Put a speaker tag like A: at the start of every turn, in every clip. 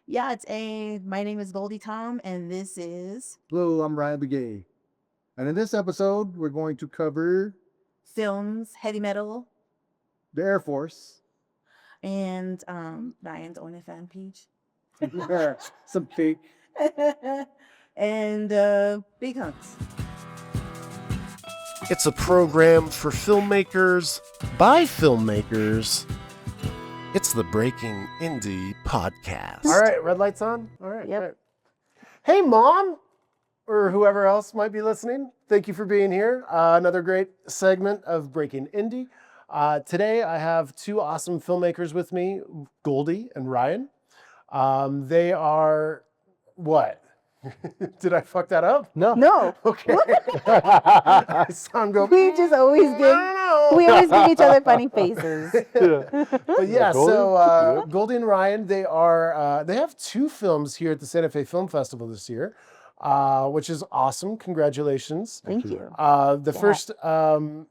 A: My name is Goldie Tom, and this is
B: Hello, I'm Ryan Begay. And in this episode, we're going to cover
A: films, heavy metal,
B: the Air Force,
A: and Ryan's OnlyFans page.
B: some fake.
A: And big hunks.
C: It's a program for filmmakers by filmmakers. It's the Breaking Indie Podcast.
D: All right, red light's on. All right.
A: Yep.
D: All right. Hey, Mom, or whoever else might be listening. Thank you for being here. Another great segment of Breaking Indie. Today, I have two awesome filmmakers with me, Goldie and Ryan. They are what? Did I fuck that up?
A: No,
D: Okay. I saw him go.
A: we just always
D: I
A: give
D: don't know.
A: each other funny faces.
D: But yeah,
B: Goldie?
D: so Goldie and Ryan, they have two films here at the Santa Fe Film Festival this year, which is awesome. Congratulations.
A: Thank you.
D: The first,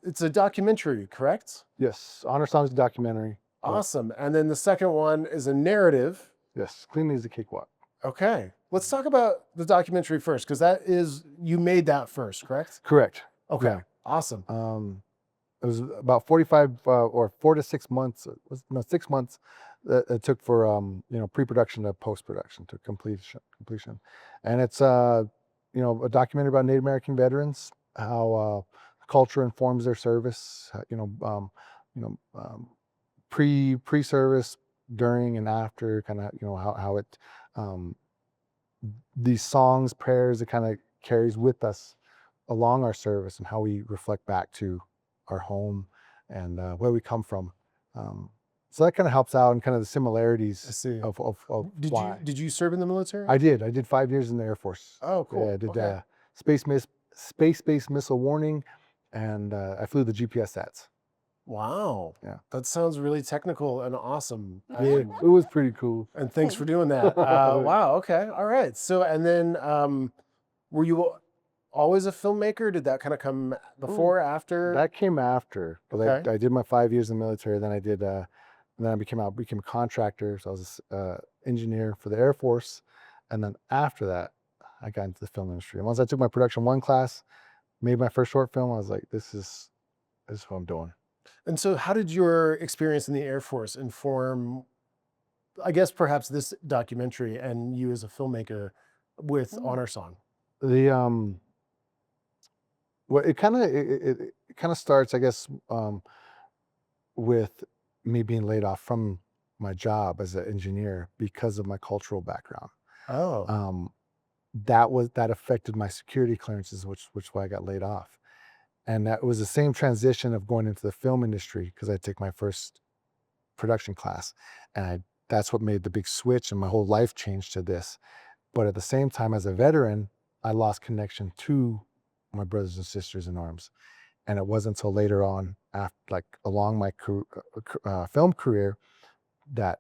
D: it's a documentary, correct?
E: Yes, Honor Songs documentary.
D: Awesome. And then the second one is a narrative.
E: Yes, Cleanly is a Cakewalk.
D: Okay. Let's talk about the documentary first, because you made that first, correct?
E: Correct.
D: Okay.
E: Yeah.
D: Awesome.
E: It was about 45 or 4 to 6 months. 6 months that it took for pre-production to post-production to completion. And it's a documentary about Native American veterans, how culture informs their service. Pre-service, during and after, kind of how it these songs, prayers, it kind of carries with us along our service and how we reflect back to our home and where we come from. So that kind of helps out and kind of the similarities
D: I see.
E: of why.
D: Did you serve in the military?
E: I did 5 years in the Air Force.
D: Oh, cool.
E: Yeah, I did
D: Okay.
E: space-based missile warning, and I flew the GPS sats.
D: Wow.
E: Yeah.
D: That sounds really technical and awesome.
E: Yeah, it was pretty cool.
D: And thanks for doing that. Wow. Okay. All right. So, and then were you always a filmmaker? Did that kind of come before, after?
E: That came after. But
D: Okay.
E: I did my 5 years in the military. Then I did. Then I became a contractor. So I was an engineer for the Air Force. And then after that, I got into the film industry. And once I took my production 1 class, made my first short film, I was like, this is what I'm doing.
D: And so how did your experience in the Air Force inform, I guess, perhaps this documentary and you as a filmmaker with Honor Song?
E: The well, it kind of starts, I guess, with me being laid off from my job as an engineer because of my cultural background.
D: Oh.
E: That affected my security clearances, which why I got laid off. And that was the same transition of going into the film industry because I took my first production class, and that's what made the big switch, and my whole life changed to this. But at the same time, as a veteran, I lost connection to my brothers and sisters in arms, and it wasn't until later on, along my film career, that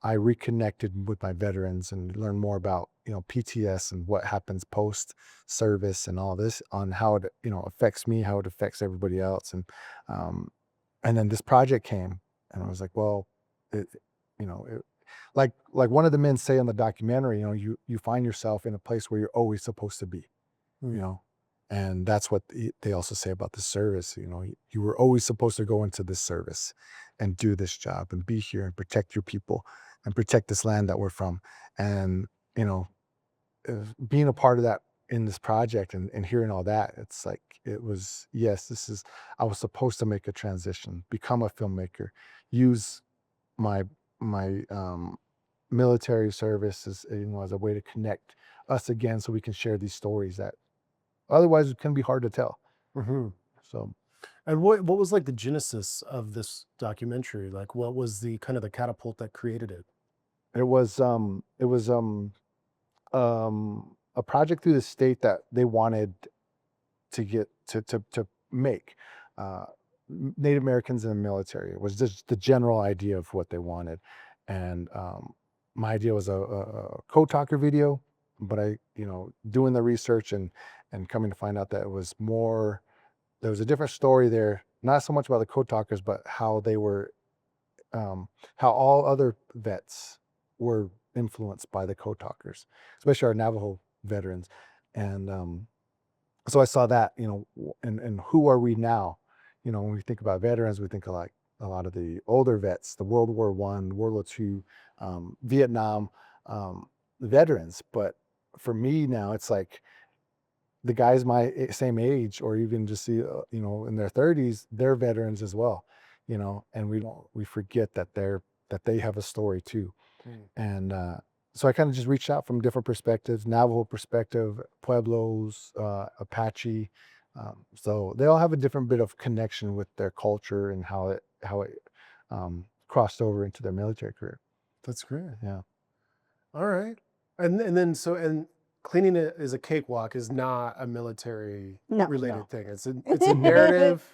E: I reconnected with my veterans and learned more about PTS and what happens post service and all this, on how it affects me, how it affects everybody else, and then this project came, and I was like, well, like one of the men say in the documentary, you find yourself in a place where you're always supposed to be, and that's what they also say about the service. You were always supposed to go into this service and do this job and be here and protect your people and protect this land that we're from. And being a part of that in this project and hearing all that, it's like, it was, yes, I was supposed to make a transition, become a filmmaker, use my military service as a way to connect us again, so we can share these stories that otherwise it can be hard to tell.
D: Mm-hmm.
E: So,
D: and what was like the genesis of this documentary? Like, what was the kind of the catapult that created it?
E: it was a project through the state that they wanted to get to make Native Americans in the military. It was just the general idea of what they wanted, and my idea was a code talker video, but I doing the research and coming to find out that it was more, there was a different story there, not so much about the code talkers, but how they were how all other vets were influenced by the code talkers, especially our Navajo veterans. And so I saw that, and who are we now? When we think about veterans, we think of like a lot of the older vets, the World War I, World War II, Vietnam veterans. But for me now, it's like the guys my same age, or even just see, in their 30s, they're veterans as well, and we forget that they have a story too. And so I kind of just reached out from different perspectives: Navajo perspective, Pueblos, Apache. So they all have a different bit of connection with their culture and how it crossed over into their military career.
D: That's great.
E: Yeah.
D: All right. And then cleaning it as a cakewalk is not a military
A: No.
D: related thing. It's a narrative,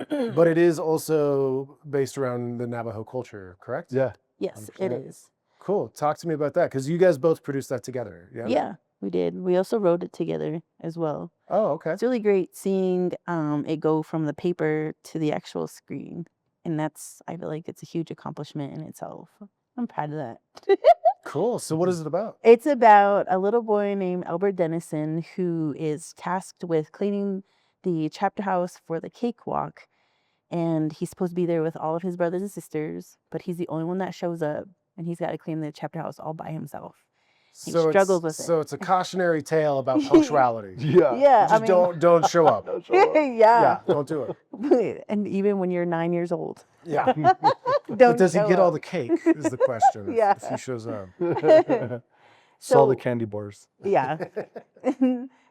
D: but it is also based around the Navajo culture, correct?
E: Yeah.
A: Yes, it
D: 100%.
A: is.
D: Cool. Talk to me about that, because you guys both produced that together. Yeah.
A: Yeah, we did. We also wrote it together as well.
D: Oh, okay.
A: It's really great seeing it go from the paper to the actual screen. And I feel like it's a huge accomplishment in itself. I'm proud of that.
D: Cool. So what is it about?
A: It's about a little boy named Albert Dennison who is tasked with cleaning the chapter house for the Cakewalk. And he's supposed to be there with all of his brothers and sisters, but he's the only one that shows up, and he's got to clean the chapter house all by himself. He struggles with it.
D: So it's a cautionary tale about punctuality.
A: Yeah,
D: Just don't show up.
A: yeah.
D: Don't do it.
A: And even when you're 9 years old,
D: Yeah.
A: don't.
D: But does he
A: show
D: get all
A: up.
D: the cake is the question.
A: Yeah.
D: If he shows up.
E: Saw the candy bars.
A: Yeah.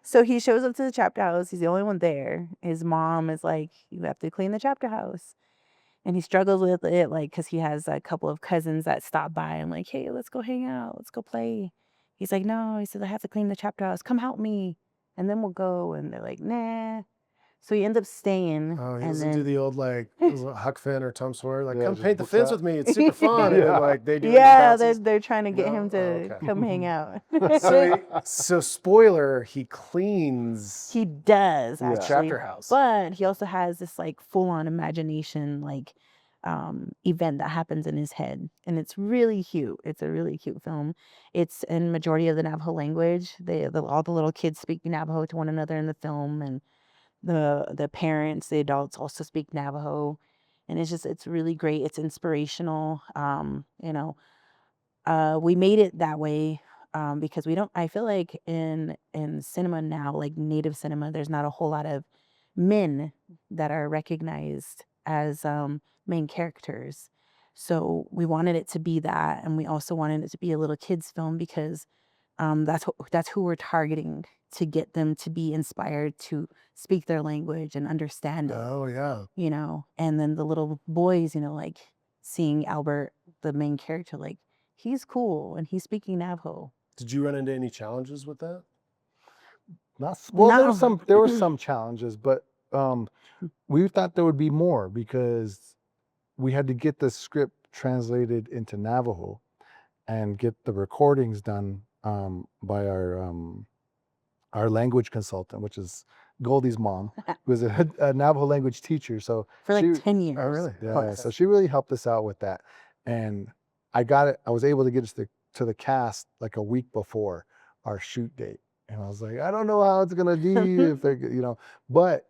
A: So he shows up to the chapter house. He's the only one there. His mom is like, "You have to clean the chapter house." And he struggles with it, like, because he has a couple of cousins that stop by and like, "Hey, let's go hang out. Let's go play." He's like, "No." He says, "I have to clean the chapter house. Come help me. And then we'll go." And they're like, "Nah." So he ends up staying.
D: Oh, he
A: and
D: doesn't
A: then,
D: do the old Huck Finn or Tom Sawyer, like,
E: Yeah,
D: come
E: just
D: paint the
E: book
D: fence
E: that.
D: with me. It's super fun. And
E: Yeah.
D: then, like, they do it.
A: yeah,
D: And
A: they're trying to get
D: No?
A: him to
D: Oh, okay.
A: come hang out.
D: so spoiler, he cleans
A: He does
D: the
A: actually.
D: chapter house.
A: But he also has this like full-on imagination like event that happens in his head, and it's really cute. It's a really cute film. It's in majority of the Navajo language. All the little kids speak Navajo to one another in the film, and the parents, the adults also speak Navajo, and it's really great. It's inspirational. We made it that way because I feel like in cinema now, like native cinema, there's not a whole lot of men that are recognized as main characters. So we wanted it to be that, and we also wanted it to be a little kids film because that's who we're targeting, to get them to be inspired to speak their language and understand it.
D: Oh, yeah.
A: And then the little boys, like seeing Albert, the main character, like he's cool and he's speaking Navajo.
D: Did you run into any challenges with that?
E: There were some challenges, but we thought there would be more because we had to get the script translated into Navajo and get the recordings done by our language consultant, which is Goldie's mom, who was a Navajo language teacher. So
A: For like 10 years.
D: Oh, really?
E: yeah, so she really helped us out with that. And I was able to get us to the cast like a week before our shoot date. And I was like, I don't know how it's gonna be if they're, but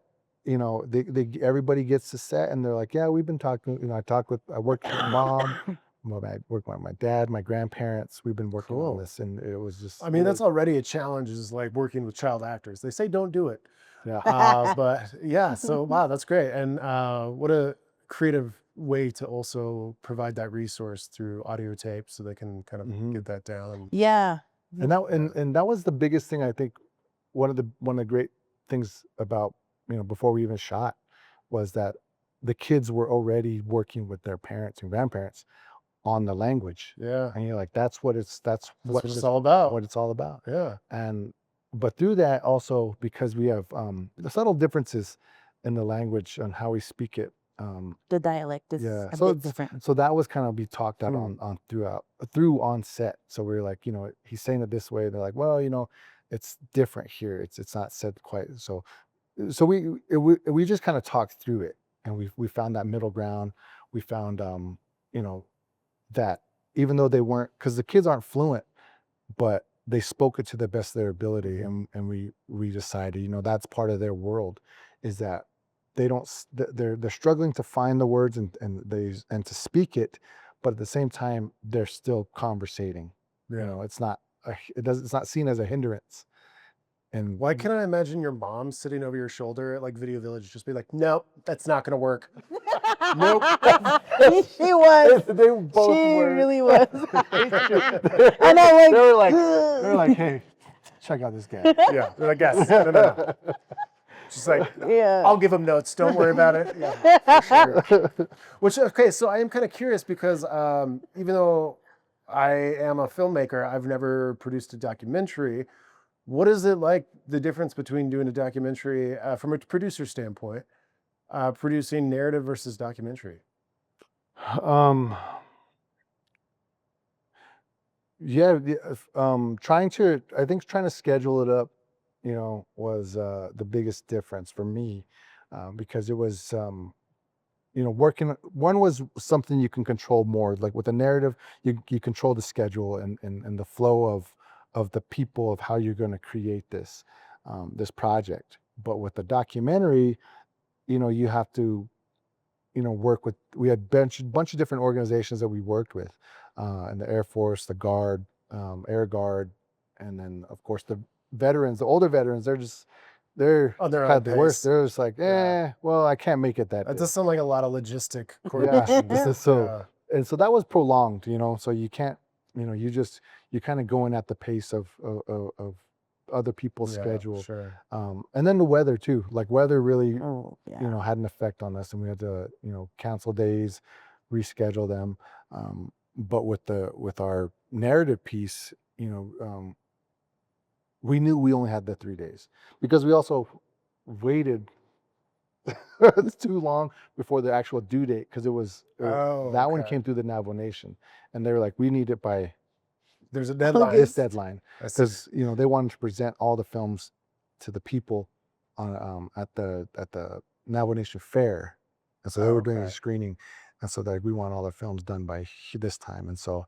E: everybody gets to set and they're like, yeah, we've been talking. I worked with mom, I worked with my dad, my grandparents. We've been working
D: Cool.
E: on this, and it was just.
D: I mean, that's already a challenge, is like working with child actors. They say don't do it.
E: Yeah.
D: But yeah, so wow, that's great. And what a creative way to also provide that resource through audio tape so they can kind of get that down.
A: Yeah.
E: And that was the biggest thing. I think one of the great things about before we even shot was that the kids were already working with their parents and grandparents on the language.
D: Yeah.
E: And you're like, that's what it's
D: what it's all about.
E: What it's all about.
D: Yeah.
E: But through that also, because we have the subtle differences in the language on how we speak it.
A: The dialect is
E: Yeah.
A: a
E: So
A: bit different.
E: So that was kind of be talked out on set. So we were like, he's saying it this way. They're like, well, it's different here. It's not said quite. So we just kind of talked through it, and we found that middle ground. We found that even though they weren't, because the kids aren't fluent, but they spoke it to the best of their ability, and we decided, that's part of their world, is that they don't they're struggling to find the words and to speak it, but at the same time they're still conversating. It's not it's not seen as a hindrance. And
D: Why can't I imagine your mom sitting over your shoulder at like Video Village, just be like, nope, that's not going to work. Nope.
A: She was.
E: they both
A: She
E: were.
A: really was.
E: And
A: I'm
E: they're like, hey, check out this guy.
D: Yeah. They're like, yes. No. She's like,
A: Yeah.
D: I'll give him notes. Don't worry about it. Yeah, for sure. Which, okay, so I am kind of curious because even though I am a filmmaker, I've never produced a documentary. What is it like, the difference between doing a documentary from a producer standpoint, producing narrative versus documentary?
E: Yeah, trying to schedule it up, was the biggest difference for me, because it was, working. One was something you can control more, like with the narrative, you control the schedule and the flow of the people, of how you're going to create this project. But with the documentary, you have to, work with. We had bunch of different organizations that we worked with, in the Air Force, the Guard, Air Guard, and then of course the veterans, the older veterans. They're
D: On their
E: kind
D: own
E: of the worst.
D: pace.
E: They're just like,
D: Yeah.
E: well, I can't make it that
D: That
E: day.
D: does sound like a lot of logistic
E: Yeah,
D: coordination.
E: so and so that was prolonged, so you can't, you're kind of going at the pace of other people's schedule.
D: Sure.
E: And then the weather too, like weather really,
A: Oh, yeah.
E: had an effect on us, and we had to, cancel days, reschedule them. But with our narrative piece, we knew we only had the 3 days, because we also waited too long before the actual due date, because it was that one
D: Okay.
E: came through the Navajo Nation, and they were like, we need it by
D: There's a deadline.
E: this deadline,
D: I see.
E: because they wanted to present all the films to the people on at the Navajo Nation Fair, and so they were doing a
D: Okay.
E: screening, and so that we want all the films done by this time, and so.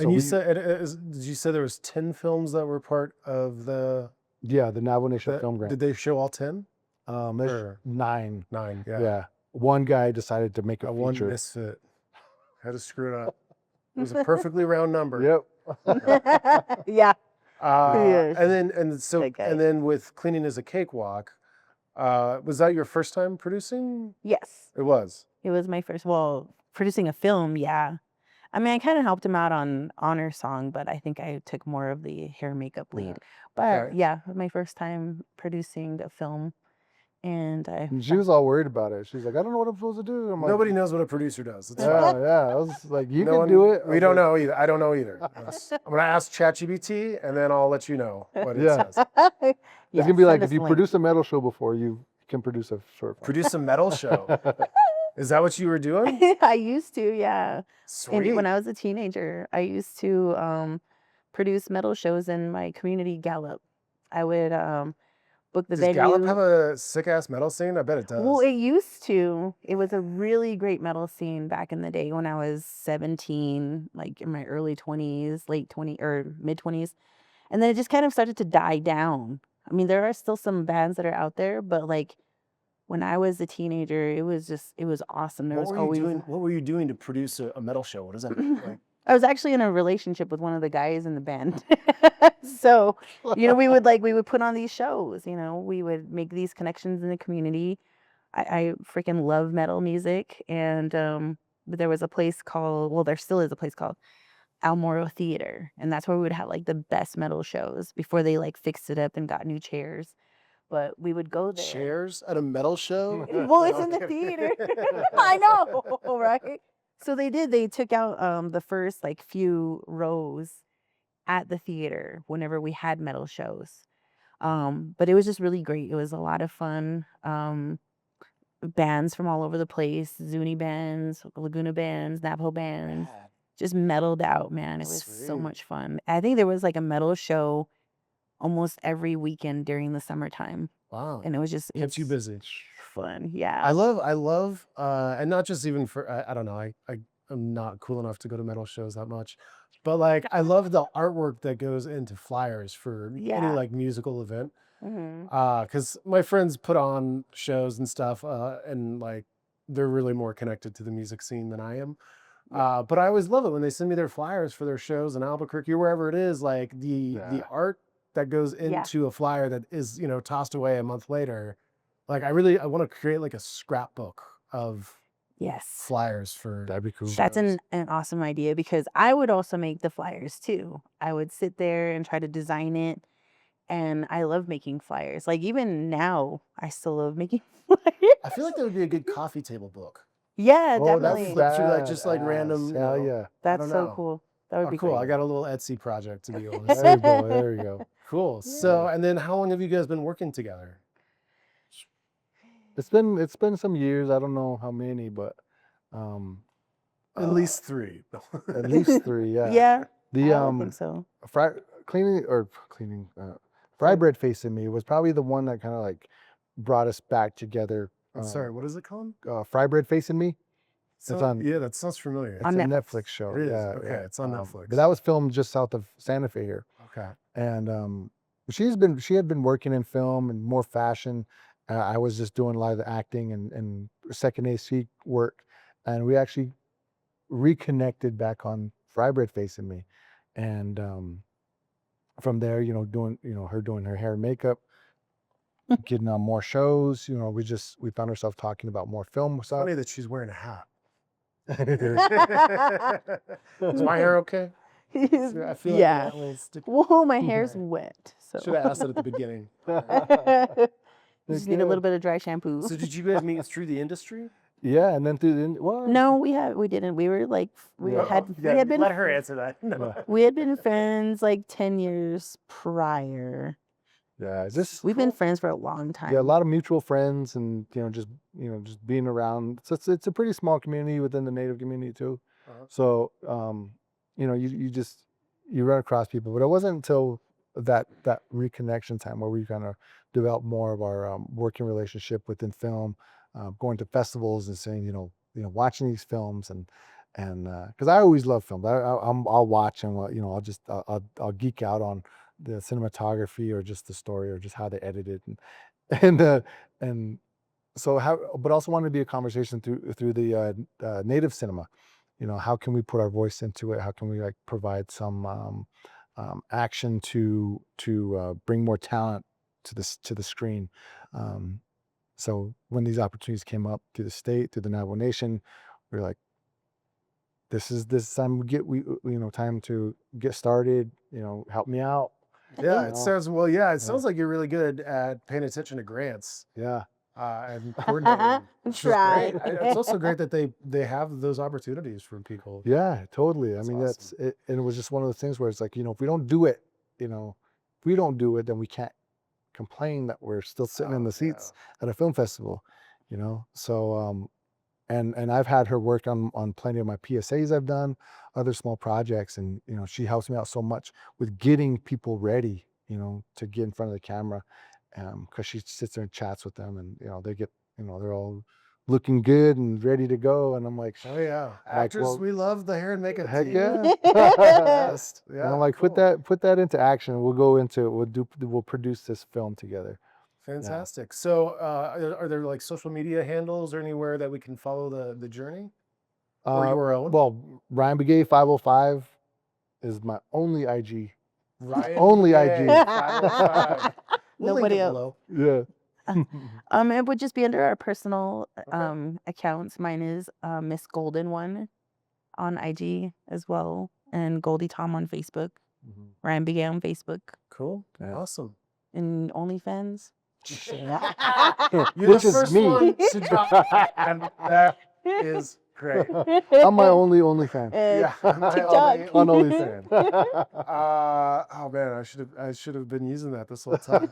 D: And you said, did you say there was 10 films that were part of the
E: Navajo Nation Film Grant.
D: Did they show all 10?
E: There's
D: Or
E: 9.
D: 9, yeah.
E: Yeah. One guy decided to make a
D: One
E: feature.
D: misfit. Had to screw it up. It was a perfectly round number.
E: Yep.
A: Yeah.
D: And
A: Yes. That guy.
D: then with Cleaning as a Cakewalk, was that your first time producing?
A: Yes.
D: It was.
A: It was my first, producing a film, yeah. I mean, I kind of helped him out on Honor Song, but I think I took more of the hair and makeup lead. But
D: Okay.
A: yeah, my first time producing a film. And
E: And she was all worried about it. She's like, I don't know what I'm supposed to do. I'm like,
D: Nobody knows what a producer does. It's fine.
E: Yeah. I was like, you
D: No
E: can
D: one-
E: do it.
D: We don't know either. I don't know either. I'm going to ask ChatGPT, and then I'll let you know what it
E: Yeah.
D: says.
E: It's
A: yeah,
E: gonna be like,
A: send us
E: if you
A: a link.
E: produce a metal show before, you can produce a short film.
D: Produce a metal show. Is that what you were doing?
A: I used to, yeah.
D: Sweet.
A: And when I was a teenager, I used to produce metal shows in my community Gallup. I would book the
D: Does
A: venue.
D: Gallup have a sick-ass metal scene? I bet it does.
A: Well, it used to. It was a really great metal scene back in the day when I was 17, like in my early 20s, late 20 or mid 20s. And then it just kind of started to die down. I mean, there are still some bands that are out there, but like when I was a teenager, it was awesome. There was always
D: What were you doing to produce a metal show? What does that mean? Like,
A: I was actually in a relationship with one of the guys in the band. So, we would put on these shows, we would make these connections in the community. I freaking love metal music. And but there was a place called, there still is a place called Almoro Theater. And that's where we would have like the best metal shows before they like fixed it up and got new chairs. But we would go there.
D: chairs at a metal show?
A: Well, it's in the theater. I know, right? So they took out the first like few rows at the theater whenever we had metal shows. But it was just really great. It was a lot of fun. Bands from all over the place, Zuni bands, Laguna bands, Navajo bands, just metaled out, man. It was so
D: Sweet.
A: much fun. I think there was like a metal show almost every weekend during the summertime.
D: Wow.
A: And it was just
D: Kept you busy.
A: fun. Yeah.
D: I love, and not just even for, I don't know, I'm not cool enough to go to metal shows that much. But like I love the artwork that goes into flyers for any
A: Yeah.
D: like musical event.
A: Hmm.
D: Because my friends put on shows and stuff, and like they're really more connected to the music scene than I am. But I always love it when they send me their flyers for their shows in Albuquerque or wherever it is. Like the
E: Yeah.
D: art that goes
A: Yeah.
D: into a flyer that is tossed away a month later. Like I want to create like a scrapbook of
A: Yes.
D: flyers for
E: That'd be cool.
A: That's
D: shows.
A: an awesome idea because I would also make the flyers too. I would sit there and try to design it. And I love making flyers. Like even now, I still love making flyers.
D: I feel like that would be a good coffee table book.
A: Yeah,
E: Oh, that'd
A: definitely.
E: be
D: Flip through that just like
E: badass.
D: random.
E: Hell yeah.
A: That's
D: don't
A: so
D: know.
A: cool. That would
D: Oh,
A: be
D: cool. I
A: great.
D: got a little Etsy project to be honest.
E: There you go. There you go.
D: Cool. So, and then how long have you guys been working together?
E: It's been some years. I don't know how many, but
D: At least 3.
E: at least 3. Yeah.
A: Yeah,
E: The
A: I would think so.
E: cleaning fry bread face in me was probably the one that kind of like brought us back together.
D: I'm sorry, what is it called?
E: Fry bread face in me.
D: So,
E: on-
D: yeah, that sounds familiar.
E: It's
A: On
E: a
A: Netflix.
E: Netflix show.
D: It is,
E: Yeah,
D: okay,
E: yeah.
D: it's on Netflix.
E: But that was filmed just south of Santa Fe here,
D: Okay.
E: and she had been working in film and more fashion. I was just doing a lot of the acting and second AC work, and we actually reconnected back on Fry Bread Face and Me, and from there, doing her doing her hair and makeup, getting on more shows. We found ourselves talking about more film stuff.
D: Funny that she's wearing a hat. Is my hair okay? I feel like
A: Yeah.
D: that was
A: Whoa, my hair's wet. So
D: should have asked it at the beginning.
A: you just need a little bit of dry shampoo.
D: So did you guys meet through the industry?
E: Yeah, and then through the well,
A: No, we didn't. We were like we
E: Yeah.
A: had been
D: let her answer that. No.
A: we had been friends like 10 years prior.
E: yeah, just
A: We've been friends for a long time.
E: yeah, a lot of mutual friends, and just being around. So it's a pretty small community within the Native community too.
D: Uh-huh.
E: So you run across people, but it wasn't until that reconnection time where we kind of developed more of our working relationship within film, going to festivals and saying watching these films and because I always love film. I'll watch and I'll geek out on the cinematography or just the story or just how they edit it and so but also wanted to be a conversation through the native cinema. How can we put our voice into it? How can we like provide some action to bring more talent to the screen? So when these opportunities came up through the state, through the Navajo Nation, we were like, this is time time to get started. Help me out.
D: Yeah, it sounds well. Yeah, it
E: Yeah.
D: sounds like you're really good at paying attention to grants
E: Yeah.
D: and coordinating. which is
A: Try.
D: great. It's also great that they have those opportunities for people.
E: Yeah, totally. I
D: That's
E: mean,
D: awesome.
E: that's it. And it was just one of those things where it's like, if we don't do it, then we can't complain that we're still sitting in
D: Oh,
E: the seats at a film festival, So, and I've had her work on plenty of my PSAs I've done, other small projects, and she helps me out so much with getting people ready, to get in front of the camera, because she sits there and chats with them, and they get, they're all looking good and ready to go, and I'm like,
D: Oh yeah,
E: Like,
D: actors,
E: well,
D: we love the hair and makeup.
E: heck
D: team.
E: yeah.
D: Best.
E: And
D: Yeah,
E: I'm like,
D: cool.
E: put that into action. We'll go into it. We'll produce this film together.
D: Fantastic. So, are there like social media handles or anywhere that we can follow the journey? Or your own?
E: Well, Ryan Begay 505 is my only IG.
D: Ryan
E: only
D: Begay,
E: IG.
D: 505. We'll link
A: Nobody
D: it
A: else.
D: below.
E: Yeah.
A: It would just be under our personal
D: Okay.
A: accounts. Mine is Miss Golden One on IG as well, and Goldie Tom on Facebook. Ryan Begay on Facebook
D: Cool.
E: Yeah.
D: Awesome.
A: and OnlyFans.
D: You're
E: Which
D: the
E: is
D: first
E: me.
D: one to drop that, and that is great.
E: I'm my only fan
D: Yeah. my
A: TikTok.
E: on OnlyFans.
D: Oh man, I should have been using that this whole time.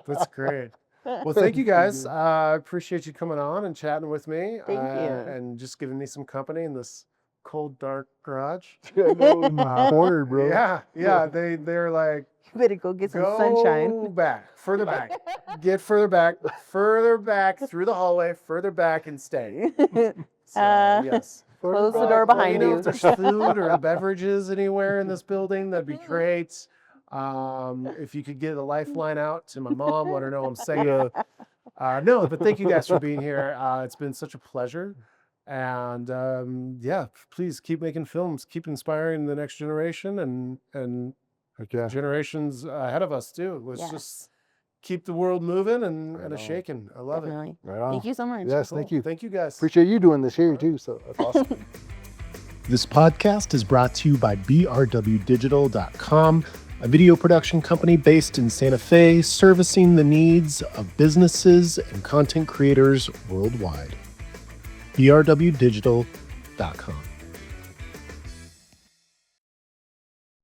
D: That's great. Well, thank you guys. I appreciate you coming on and chatting with me.
A: Thank you.
D: And just giving me some company in this cold, dark garage.
E: Corner, bro.
D: Yeah. They're like,
A: You better go get some
D: go
A: sunshine.
D: back, further back, get further back through the hallway, further back, and stay. So, yes.
A: Close the door behind
D: Let me know
A: you.
D: if there's food or beverages anywhere in this building, that'd be great. If you could get a lifeline out to my mom, let her know I'm saying. No, but thank you guys for being here. It's been such a pleasure. And yeah, please keep making films, keep inspiring the next generation and
E: Heck yeah.
D: generations ahead of us too. Let's
A: Yes.
D: just keep the world moving and
E: Right
D: a
E: on.
D: shaking. I love
A: Definitely.
E: Right on.
A: Thank you so much.
E: Yes,
D: it.
E: thank you.
D: Thank you guys.
E: Appreciate you doing this here too. So that's awesome.
C: This podcast is brought to you by brwdigital.com, a video production company based in Santa Fe, servicing the needs of businesses and content creators worldwide. brwdigital.com.